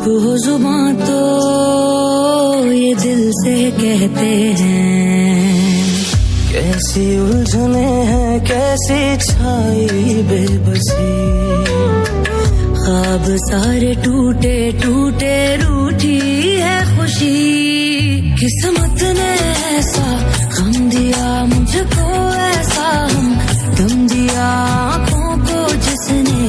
दो जुबां तो ये दिल से कहते हैं। कैसी उलझने हैं, कैसी छाई बेबसी, ख्वाब सारे टूटे टूटे, रूठी है खुशी। किस्मत ने ऐसा गम दिया मुझको, ऐसा हम दम दिया आँखों को जिसने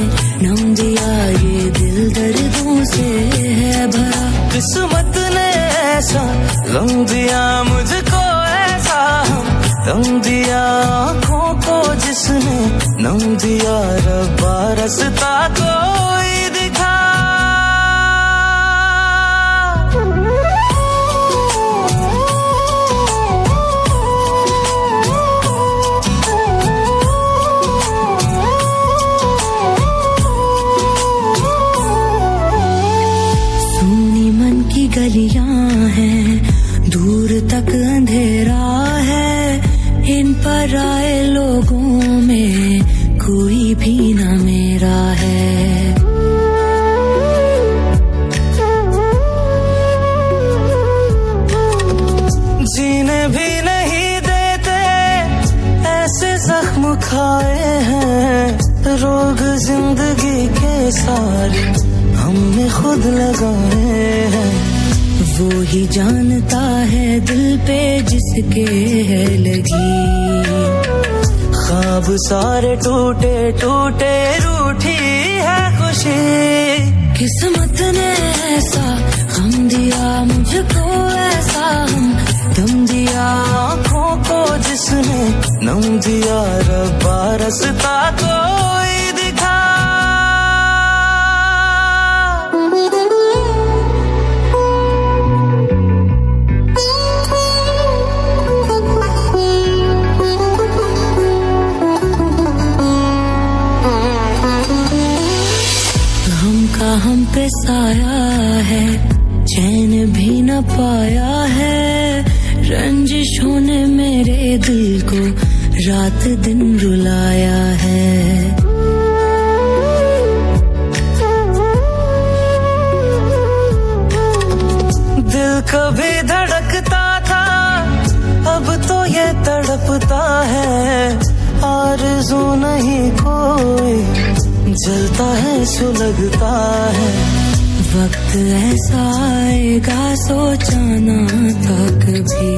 नम दिया, ये दिल दर्दों से है भरा। किस्मत ने ऐसा गम दिया मुझको, ऐसा हम दम दिया आँखों को जिसने नम दिया, रब्बा रास्ता कोई दिखा। सुनी मन की गलियां हैं, दूर तक अंधेरा है, इन पर आए लोगों में कोई भी न मेरा है। जीने भी नहीं देते ऐसे जख्म खाए हैं, रोग जिंदगी के सारे हमने खुद लगाए हैं। वो ही जानता है दिल पे जिसके है लगी, ख्वाब सारे टूटे टूटे, रूठी है खुशी। किस्मत ने ऐसा गम दिया मुझको, ऐसा हम दम दिया आँखों को जिसने नम दिया, रब्बा रास्ता कोई दिखा। हम पे साया है, चैन भी न पाया है, रंजिशों ने मेरे दिल को रात दिन रुलाया है। दिल कभी धड़कता था, अब तो ये तड़पता है, आरज़ू नहीं कोई, जलता है सुलगता है। वक्त ऐसा आएगा सोचा ना था कभी,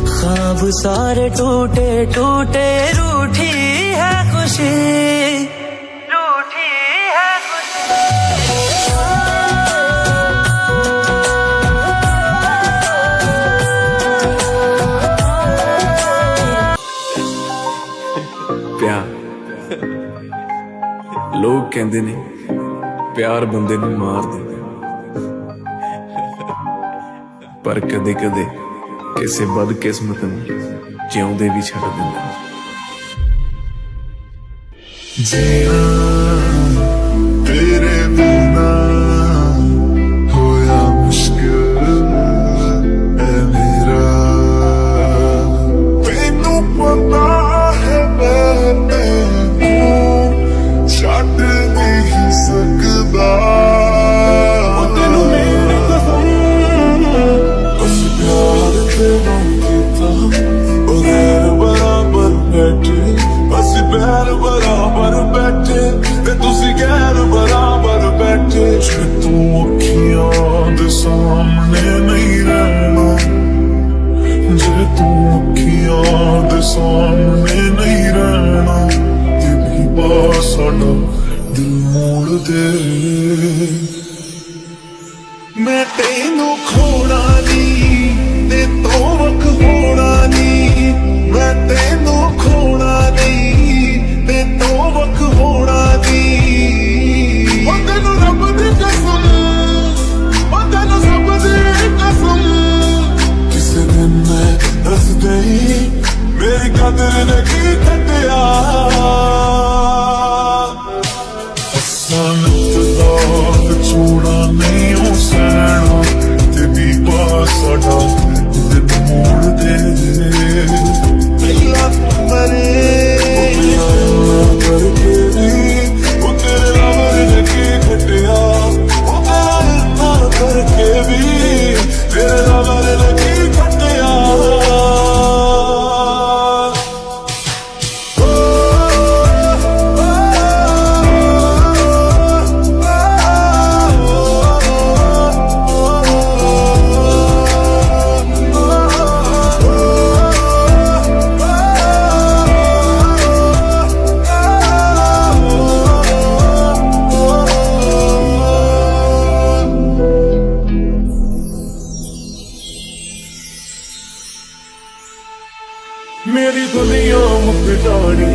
ख्वाब सारे टूटे टूटे, रूठी है खुशी, रूठी है प्यार लोग कहते ने प्यार बंदे नूं मार दिंदा, पर कदे कदे किसे बदकिस्मत नूं जिउंदे भी छड्ड दिंदा। तेरे बिना होया मुश्किल है मेरा, तेनू पता है मैं छड्ड नहीं सकदा। तेनू मेरी कसम, बस प्यार तेनू कीता, बगैर बराबर बैठे, बस पैर बराबर बैठे, ते तुसी गैर बराबर बैठे। जे तू अखियां दे सामने नहीं रहना, जे तू अखियां दे सामने नहीं रहना, ते भी पास साडा दिल मोड़ दे। मैं तेनू खोना नहीं, ते तो वख होना नहीं, मैं तेनू खोना नहीं, ते तो वख होना नहीं। ओ तेनू रब दी कसम, ओ तेनू सब दी कसम, किसी दिन मैं दस गई मेरी कदर नहीं घटिया। सनत दाग छोड़ा नहीं हो सहना, ते भी पास साडा दिल मोड़ दे। पहला मरे करके भी वो तेरे रब ने की घटिया, वो तेरा ਜਾਣੀ